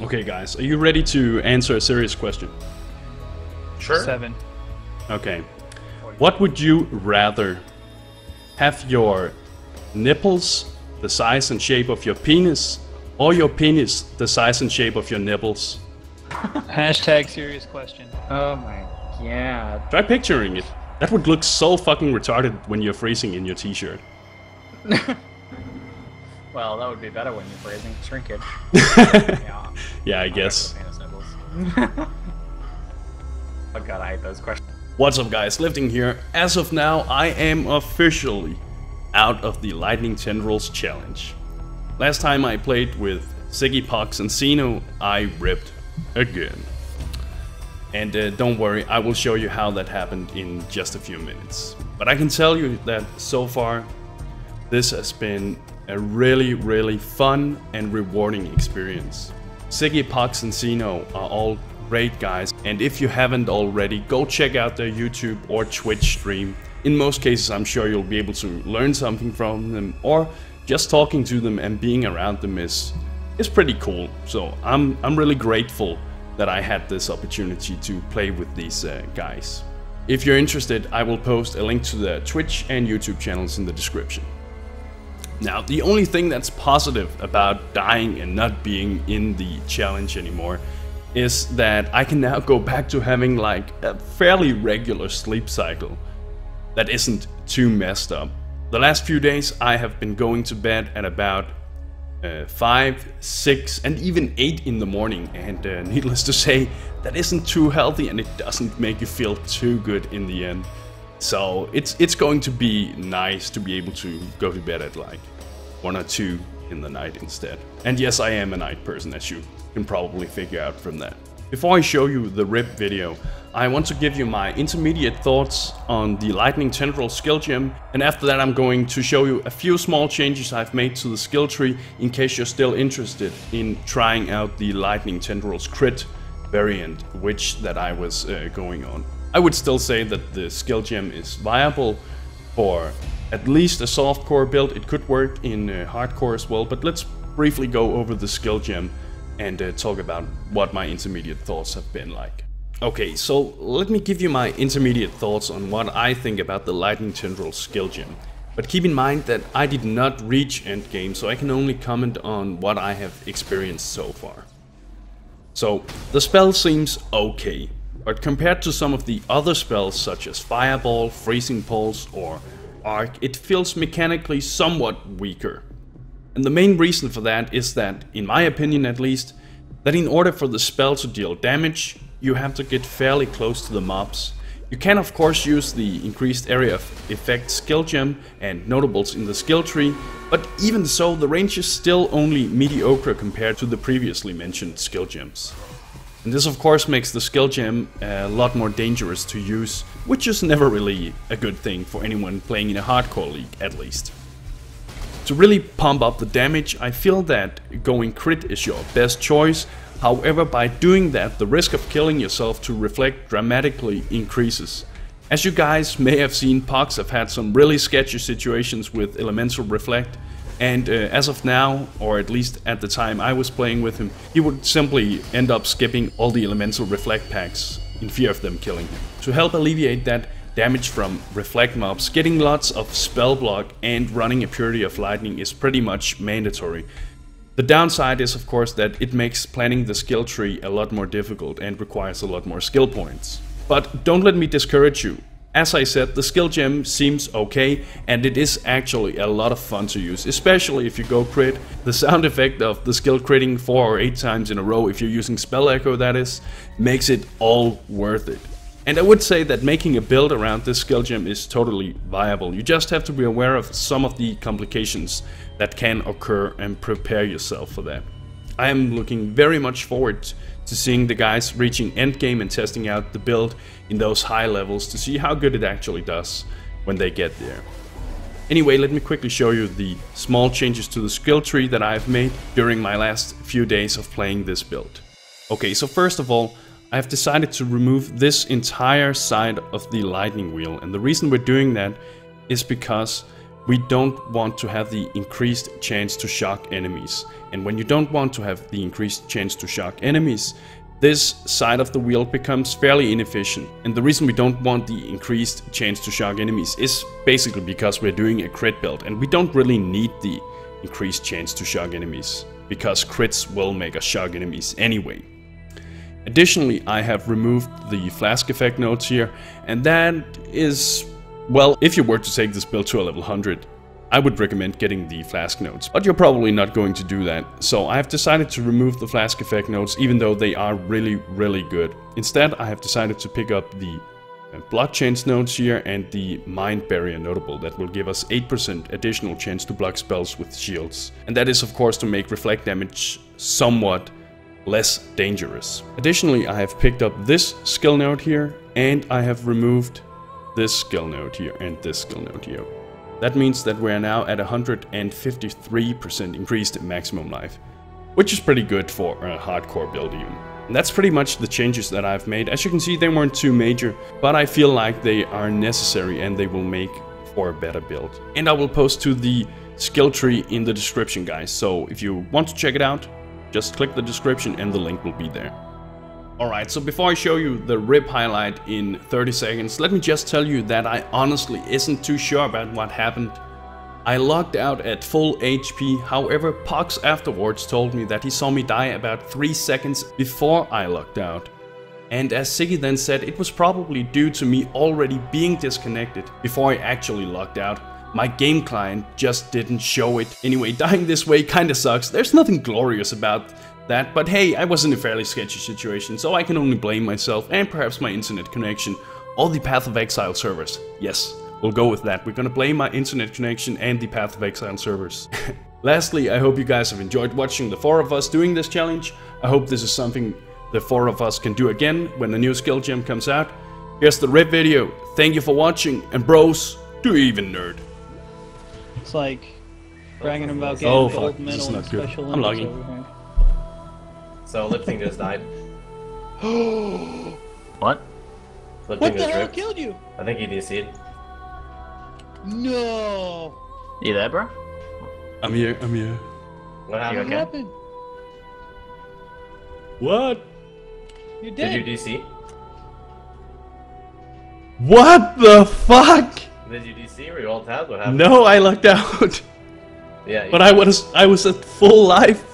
Okay, guys, are you ready to answer a serious question? Sure. 7. Okay. What would you rather? Have your nipples the size and shape of your penis, or your penis the size and shape of your nipples? Hashtag serious question. Oh my god. Try picturing it. That would look so fucking retarded when you're freezing in your t-shirt. Well, that would be better when you're phrasing shrinkage. Yeah. Yeah, I guess. Penis nipples. Oh god, I hate those questions. What's up, guys? Lifting here. As of now, I am officially out of the Lightning Tendrils challenge. Last time I played with Siggy, Pox, and Xeno, I ripped again. And don't worry, I will show you how that happened in just a few minutes. But I can tell you that so far, this has been a really fun and rewarding experience. Siggy, Pox, and Xeno are all great guys, and if you haven't already, go check out their YouTube or Twitch stream. In most cases, I'm sure you'll be able to learn something from them, or just talking to them and being around them is pretty cool. So I'm really grateful that I had this opportunity to play with these guys. If you're interested, I will post a link to the Twitch and YouTube channels in the description. Now, the only thing that's positive about dying and not being in the challenge anymore is that I can now go back to having like a fairly regular sleep cycle that isn't too messed up. The last few days I have been going to bed at about 5, 6 and even 8 in the morning, and needless to say, that isn't too healthy and it doesn't make you feel too good in the end. So it's going to be nice to be able to go to bed at like 1 or 2 in the night instead. And yes, I am a night person, as you can probably figure out from that. Before I show you the RIP video, I want to give you my intermediate thoughts on the Lightning Tendrils skill gem, and after that I'm going to show you a few small changes I've made to the skill tree in case you're still interested in trying out the Lightning Tendrils crit variant, which that I was going on. I would still say that the skill gem is viable for at least a softcore build. It could work in hardcore as well, but let's briefly go over the skill gem and talk about what my intermediate thoughts have been like. Okay, so let me give you my intermediate thoughts on what I think about the Lightning Tendrils skill gem. But keep in mind that I did not reach endgame, so I can only comment on what I have experienced so far. So, the spell seems okay, but compared to some of the other spells such as Fireball, Freezing Pulse or Arc, it feels mechanically somewhat weaker. And the main reason for that is that, in my opinion at least, that in order for the spell to deal damage, you have to get fairly close to the mobs. You can of course use the increased area of effect skill gem and notables in the skill tree, but even so the range is still only mediocre compared to the previously mentioned skill gems. And this of course makes the skill gem a lot more dangerous to use, which is never really a good thing for anyone playing in a hardcore league at least. To really pump up the damage, I feel that going crit is your best choice. However, by doing that, the risk of killing yourself to reflect dramatically increases. As you guys may have seen, Pox have had some really sketchy situations with elemental reflect, and as of now, or at least at the time I was playing with him, he would simply end up skipping all the elemental reflect packs in fear of them killing him. To help alleviate that damage from reflect mobs, getting lots of spell block and running a Purity of Lightning is pretty much mandatory. The downside is of course that it makes planning the skill tree a lot more difficult and requires a lot more skill points. But don't let me discourage you. As I said, the skill gem seems okay, and it is actually a lot of fun to use, especially if you go crit. The sound effect of the skill critting 4 or 8 times in a row, if you're using spell echo that is, makes it all worth it. And I would say that making a build around this skill gem is totally viable. You just have to be aware of some of the complications that can occur and prepare yourself for that. I am looking very much forward to seeing the guys reaching endgame and testing out the build in those high levels to see how good it actually does when they get there. Anyway, let me quickly show you the small changes to the skill tree that I've made during my last few days of playing this build. Okay, so first of all, I have decided to remove this entire side of the lightning wheel, and the reason we're doing that is because we don't want to have the increased chance to shock enemies. And when you don't want to have the increased chance to shock enemies, this side of the wheel becomes fairly inefficient. And the reason we don't want the increased chance to shock enemies is basically because we're doing a crit build, and we don't really need the increased chance to shock enemies, because crits will make us shock enemies anyway. Additionally, I have removed the flask effect nodes here, and that is, well, if you were to take this build to a level 100, I would recommend getting the flask nodes, but you're probably not going to do that. So I have decided to remove the flask effect nodes, even though they are really good. Instead, I have decided to pick up the block chance nodes here and the mind barrier notable that will give us 8% additional chance to block spells with shields. And that is of course to make reflect damage somewhat less dangerous. Additionally, I have picked up this skill node here, and I have removed this skill node here and this skill node here. That means that we are now at 153% increased maximum life, which is pretty good for a hardcore build even. And that's pretty much the changes that I've made. As you can see, they weren't too major, but I feel like they are necessary and they will make for a better build. And I will post to the skill tree in the description, guys. So if you want to check it out, just click the description and the link will be there. Alright, so before I show you the rip highlight in 30 seconds, let me just tell you that I honestly isn't too sure about what happened. I logged out at full HP, however Pox afterwards told me that he saw me die about 3 seconds before I logged out. And as Siggy then said, it was probably due to me already being disconnected before I actually logged out. My game client just didn't show it. Anyway, dying this way kinda sucks. There's nothing glorious about that, but hey, I was in a fairly sketchy situation, so I can only blame myself and perhaps my internet connection or the Path of Exile servers. Yes, we'll go with that. We're gonna blame my internet connection and the Path of Exile servers. Lastly, I hope you guys have enjoyed watching the 4 of us doing this challenge. I hope this is something the 4 of us can do again when the new skill gem comes out. Here's the rip video. Thank you for watching, and bros, do even nerd. It's like bragging about getting Oh gold fuck, this medal is and not good. special I'm Olympics logging. over here. So Lifting just died. What? Lifting What the just hell ripped. killed you? I think he DC'd. No. You there, bro? I'm here, I'm here. What You happened? What okay? happened? What? You're dead. Did you DC? What the fuck? Did you DC? Were you all tabbed? What happened? No, I logged out. Yeah, But I was at full life.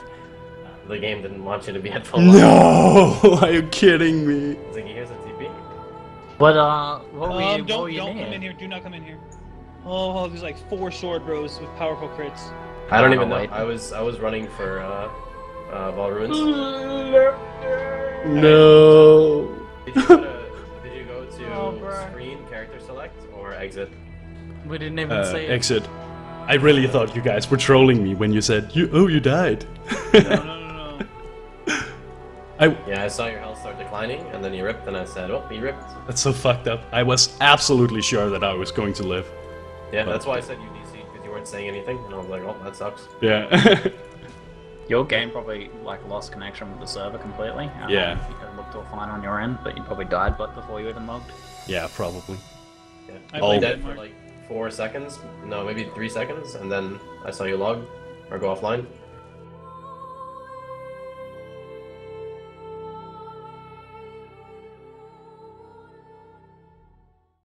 the game didn't want you to be at full life. No, are you kidding me? Ziggy, here's a TP. What were you Don't near? come in here. Do not come in here. Oh, there's like 4 sword bros with powerful crits. I don't Oh, even know. wait. I was running for Ball Ruins. No. Did you go to Oh, bro. screen, character select, or exit? We didn't even see it. Exit. I really thought you guys were trolling me when you said, you died. No. Yeah, I saw your health start declining, and then you ripped, and I said, oh, he ripped. That's so fucked up. I was absolutely sure that I was going to live. Yeah, that's why I said you DC'd, because you weren't saying anything, and I was like, oh, that sucks. Yeah. Your game probably like lost connection with the server completely. Yeah. You could look all fine on your end, but you probably died before you even logged. Yeah, probably. Yeah. I I played dead Denmark. for like 4 seconds, no, maybe 3 seconds, and then I saw you log, or go offline.